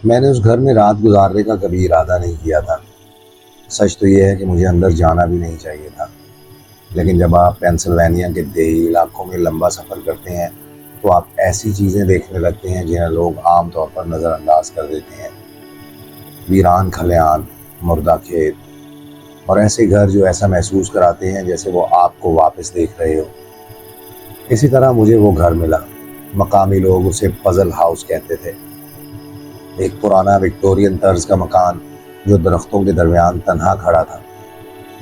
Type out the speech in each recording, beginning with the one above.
میں نے اس گھر میں رات گزارنے کا کبھی ارادہ نہیں کیا تھا۔ سچ تو یہ ہے کہ مجھے اندر جانا بھی نہیں چاہیے تھا، لیکن جب آپ پینسلوینیا کے دیہی علاقوں میں لمبا سفر کرتے ہیں تو آپ ایسی چیزیں دیکھنے لگتے ہیں جنہیں لوگ عام طور پر نظر انداز کر دیتے ہیں۔ ویران کھلیان، مردہ کھیت، اور ایسے گھر جو ایسا محسوس کراتے ہیں جیسے وہ آپ کو واپس دیکھ رہے ہو۔ اسی طرح مجھے وہ گھر ملا۔ مقامی لوگ اسے پزل ہاؤس کہتے تھے۔ ایک پرانا وکٹورین طرز کا مکان جو درختوں کے درمیان تنہا کھڑا تھا۔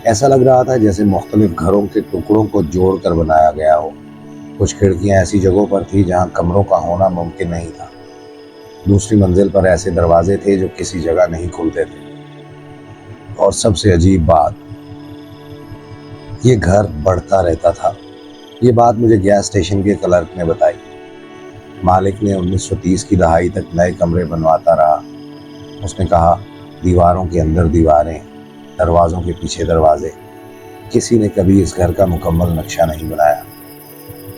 ایسا لگ رہا تھا جیسے مختلف گھروں کے ٹکڑوں کو جوڑ کر بنایا گیا ہو۔ کچھ کھڑکیاں ایسی جگہوں پر تھی جہاں کمروں کا ہونا ممکن نہیں تھا۔ دوسری منزل پر ایسے دروازے تھے جو کسی جگہ نہیں کھلتے تھے۔ اور سب سے عجیب بات، یہ گھر بڑھتا رہتا تھا۔ یہ بات مجھے گیس اسٹیشن کے کلرک نے بتائی۔ مالک نے 1930 کی دہائی تک نئے کمرے بنواتا رہا۔ اس نے کہا، دیواروں کے اندر دیواریں، دروازوں کے پیچھے دروازے۔ کسی نے کبھی اس گھر کا مکمل نقشہ نہیں بنایا۔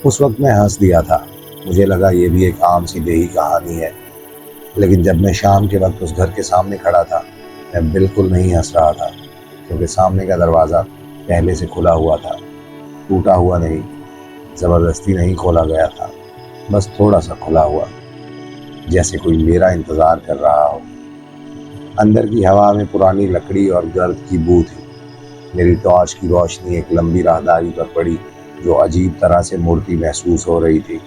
اس وقت میں ہنس دیا تھا۔ مجھے لگا یہ بھی ایک عام سی دیہی کہانی ہے۔ لیکن جب میں شام کے وقت اس گھر کے سامنے کھڑا تھا، میں بالکل نہیں ہنس رہا تھا، کیونکہ سامنے کا دروازہ پہلے سے کھلا ہوا تھا۔ ٹوٹا ہوا نہیں، زبردستی نہیں کھولا گیا تھا، بس تھوڑا سا کھلا ہوا، جیسے کوئی میرا انتظار کر رہا ہو۔ اندر کی ہوا میں پرانی لکڑی اور گرد کی بو تھی۔ میری ٹارچ کی روشنی ایک لمبی راہداری پر پڑی جو عجیب طرح سے مڑتی محسوس ہو رہی تھی۔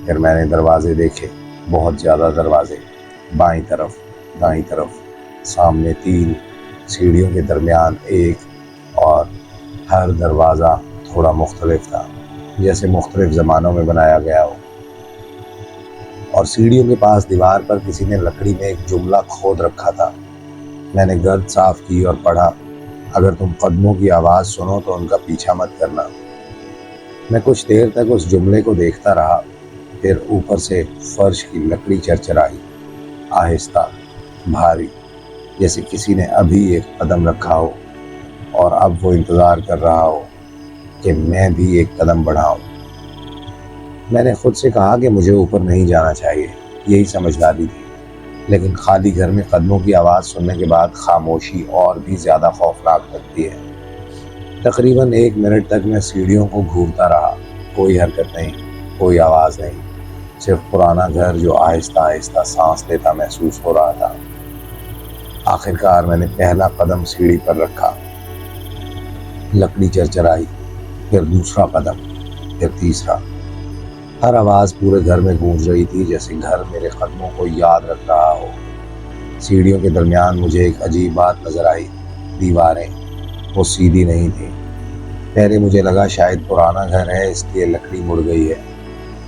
پھر میں نے دروازے دیکھے، بہت زیادہ دروازے، بائیں طرف، دائیں طرف، سامنے 3، سیڑھیوں کے درمیان 1، اور ہر دروازہ تھوڑا مختلف تھا، جیسے مختلف زمانوں میں بنایا گیا ہو۔ اور سیڑھیوں کے پاس دیوار پر کسی نے لکڑی میں ایک جملہ کھود رکھا تھا۔ میں نے گرد صاف کی اور پڑھا، اگر تم قدموں کی آواز سنو تو ان کا پیچھا مت کرنا۔ میں کچھ دیر تک اس جملے کو دیکھتا رہا، پھر اوپر سے فرش کی لکڑی چرچرائی، آہستہ، بھاری، جیسے کسی نے ابھی ایک قدم رکھا ہو اور اب وہ انتظار کر رہا ہو کہ میں بھی ایک قدم بڑھاؤں۔ میں نے خود سے کہا کہ مجھے اوپر نہیں جانا چاہیے، یہی سمجھداری تھی۔ لیکن خالی گھر میں قدموں کی آواز سننے کے بعد خاموشی اور بھی زیادہ خوفناک لگتی ہے۔ تقریباً 1 منٹ تک میں سیڑھیوں کو گھورتا رہا، کوئی حرکت نہیں، کوئی آواز نہیں، صرف پرانا گھر جو آہستہ آہستہ سانس لیتا محسوس ہو رہا تھا۔ آخر کار میں نے پہلا قدم سیڑھی پر رکھا، لکڑی چرچرائی، پھر دوسرا قدم، پھر تیسرا۔ ہر آواز پورے گھر میں گونج رہی تھی، جیسے گھر میرے قدموں کو یاد رکھ رہا ہو۔ سیڑھیوں کے درمیان مجھے ایک عجیب بات نظر آئی، دیواریں، وہ سیدھی نہیں تھیں۔ پہلے مجھے لگا شاید پرانا گھر ہے اس لیے لکڑی مڑ گئی ہے،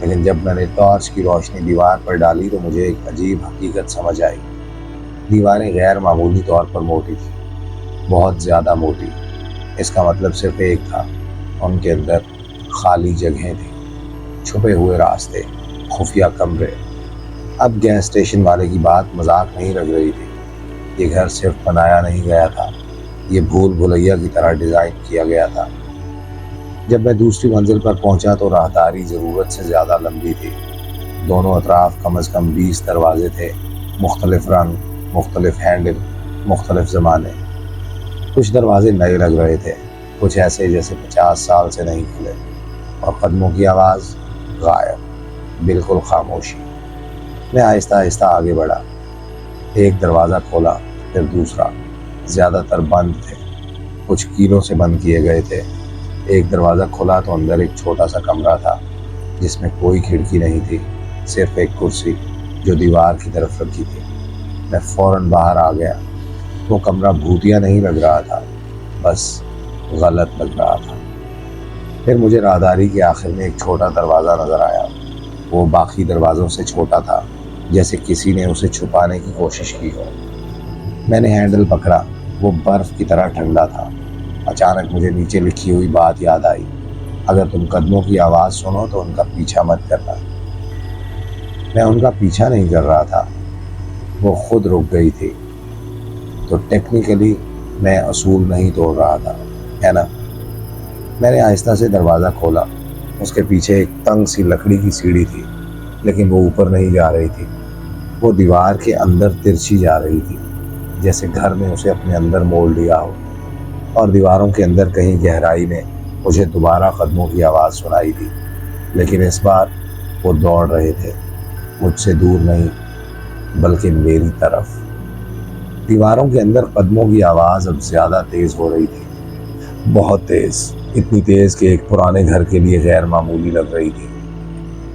لیکن جب میں نے ٹارچ کی روشنی دیوار پر ڈالی تو مجھے ایک عجیب حقیقت سمجھ آئی۔ دیواریں غیر معمولی طور پر موٹی تھیں، بہت زیادہ موٹی۔ اس کا مطلب صرف ایک تھا، ان کے اندر خالی جگہیں تھیں، چھپے ہوئے راستے، خفیہ کمرے۔ اب گیس اسٹیشن والے کی بات مذاق نہیں لگ رہی تھی۔ یہ گھر صرف بنایا نہیں گیا تھا، یہ بھول بھلیا کی طرح ڈیزائن کیا گیا تھا۔ جب میں دوسری منزل پر پہنچا تو راہداری ضرورت سے زیادہ لمبی تھی۔ دونوں اطراف کم از کم 20 دروازے تھے، مختلف رنگ، مختلف ہینڈل، مختلف زمانے۔ کچھ دروازے نئے لگ رہے تھے، کچھ ایسے جیسے 50 سال سے نہیں کھلے۔ اور قدموں کی آواز غائب، بالکل خاموشی۔ میں آہستہ آہستہ آگے بڑھا، ایک دروازہ کھولا، پھر دوسرا، زیادہ تر بند تھے، کچھ کیلوں سے بند کیے گئے تھے۔ ایک دروازہ کھلا تو اندر ایک چھوٹا سا کمرہ تھا جس میں کوئی کھڑکی نہیں تھی، صرف ایک کرسی جو دیوار کی طرف رکھی تھی۔ میں فوراً باہر آ گیا۔ وہ کمرہ بھوتیا نہیں لگ رہا تھا، بس غلط لگ رہا تھا۔ پھر مجھے راہداری کے آخر میں ایک چھوٹا دروازہ نظر آیا۔ وہ باقی دروازوں سے چھوٹا تھا، جیسے کسی نے اسے چھپانے کی کوشش کی ہو۔ میں نے ہینڈل پکڑا، وہ برف کی طرح ٹھنڈا تھا۔ اچانک مجھے نیچے لکھی ہوئی بات یاد آئی، اگر تم قدموں کی آواز سنو تو ان کا پیچھا مت کرنا۔ میں ان کا پیچھا نہیں کر رہا تھا، وہ خود رک گئی تھی۔ تو ٹیکنیکلی میں اصول نہیں توڑ رہا تھا، ہے نا؟ میں نے آہستہ سے دروازہ کھولا۔ اس کے پیچھے ایک تنگ سی لکڑی کی سیڑھی تھی، لیکن وہ اوپر نہیں جا رہی تھی۔ وہ دیوار کے اندر ترچھی جا رہی تھی، جیسے گھر نے اسے اپنے اندر موڑ لیا ہو، اور دیواروں کے اندر کہیں گہرائی میں مجھے دوبارہ قدموں کی آواز سنائی دی، لیکن اس بار وہ دوڑ رہے تھے، مجھ سے دور نہیں بلکہ میری طرف۔ دیواروں کے اندر قدموں کی آواز اب زیادہ تیز ہو رہی تھی، بہت تیز، اتنی تیز کہ ایک پرانے گھر کے لیے غیر معمولی لگ رہی تھی۔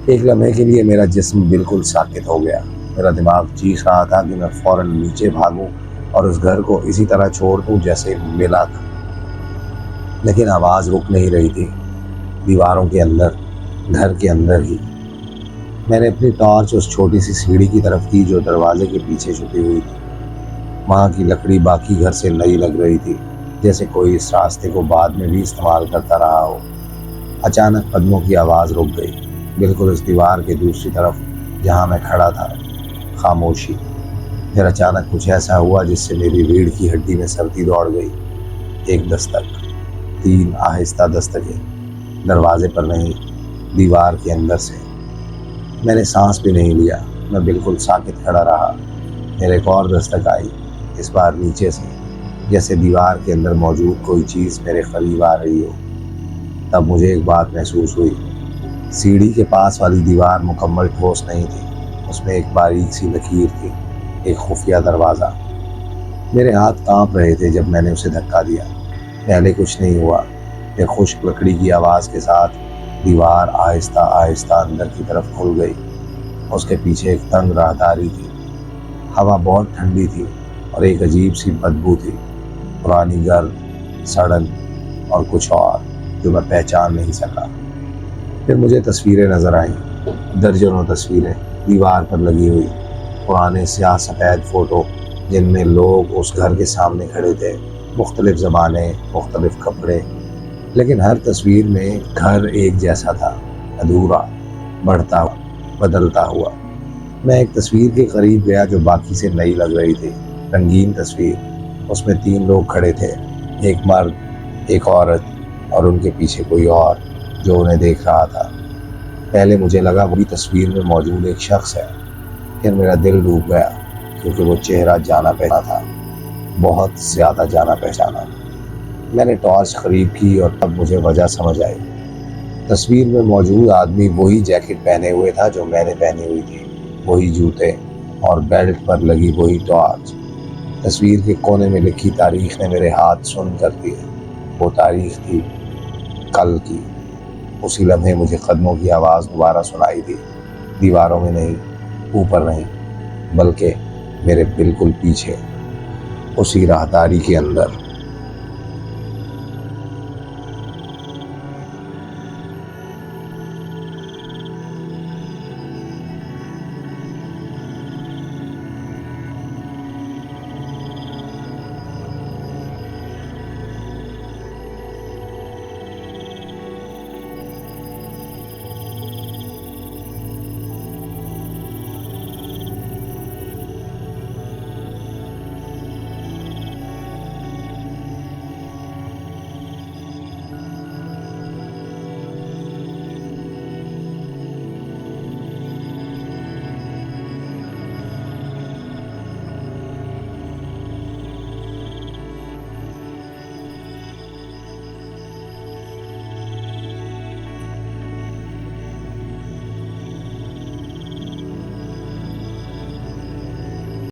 ایک لمحے کے لیے میرا جسم بالکل ساکت ہو گیا، میرا دماغ چیخ رہا تھا کہ میں فوراً نیچے بھاگوں اور اس گھر کو اسی طرح چھوڑ دوں جیسے ملا تھا، لیکن آواز رک نہیں رہی تھی۔ دیواروں کے اندر، گھر کے اندر ہی میں نے اپنی ٹارچ اس چھوٹی سی سیڑھی کی طرف کی جو دروازے کے پیچھے چھپی ہوئی تھی۔ وہاں کی لکڑی باقی گھر سے نئی لگ رہی تھی، جیسے کوئی اس راستے کو بعد میں بھی استعمال کرتا رہا ہو۔ اچانک قدموں کی آواز رک گئی، بالکل اس دیوار کے دوسری طرف جہاں میں کھڑا تھا۔ خاموشی۔ پھر اچانک کچھ ایسا ہوا جس سے میری ریڑھ کی ہڈی میں سردی دوڑ گئی۔ ایک دستک، 3 آہستہ دستکیں، دروازے پر نہیں، دیوار کے اندر سے۔ میں نے سانس بھی نہیں لیا، میں بالکل ساکت کھڑا رہا۔ پھر ایک اور دستک آئی، اس بار نیچے سے، جیسے دیوار کے اندر موجود کوئی چیز میرے قریب آ رہی ہو۔ تب مجھے ایک بات محسوس ہوئی، سیڑھی کے پاس والی دیوار مکمل ٹھوس نہیں تھی، اس میں ایک باریک سی لکیر تھی، ایک خفیہ دروازہ۔ میرے ہاتھ کانپ رہے تھے جب میں نے اسے دھکا دیا۔ پہلے کچھ نہیں ہوا، ایک خشک لکڑی کی آواز کے ساتھ دیوار آہستہ آہستہ اندر کی طرف کھل گئی۔ اس کے پیچھے ایک تنگ راہداری تھی، ہوا بہت ٹھنڈی تھی اور ایک عجیب سی بدبو تھی، پرانی گرد، سڑن اور کچھ اور جو میں پہچان نہیں سکا۔ پھر مجھے تصویریں نظر آئیں، درجنوں تصویریں دیوار پر لگی ہوئی، پرانے سیاہ سفید فوٹو جن میں لوگ اس گھر کے سامنے کھڑے تھے، مختلف زبانیں، مختلف کپڑے، لیکن ہر تصویر میں گھر ایک جیسا تھا، ادھورا، بڑھتا ہوا، بدلتا ہوا۔ میں ایک تصویر کے قریب گیا جو باقی سے نئی لگ رہی تھی، رنگین تصویر۔ اس میں 3 لوگ کھڑے تھے، ایک مرد، ایک عورت اور ان کے پیچھے کوئی اور جو انہیں دیکھ رہا تھا۔ پہلے مجھے لگا وہی تصویر میں موجود ایک شخص ہے، پھر میرا دل ڈوب گیا کیونکہ وہ چہرہ جانا پہچانا تھا، بہت زیادہ جانا پہچانا۔ میں نے ٹارچ قریب کی اور تب مجھے وجہ سمجھ آئی۔ تصویر میں موجود آدمی وہی جیکٹ پہنے ہوئے تھا جو میں نے پہنی ہوئی تھی، وہی جوتے اور بیلٹ پر لگی وہی ٹارچ۔ تصویر کے کونے میں لکھی تاریخ نے میرے ہاتھ سن کر دیے۔ وہ تاریخ تھی کل کی۔ اسی لمحے مجھے قدموں کی آواز دوبارہ سنائی دی، دیواروں میں نہیں، اوپر نہیں، بلکہ میرے بالکل پیچھے، اسی راہداری کے اندر۔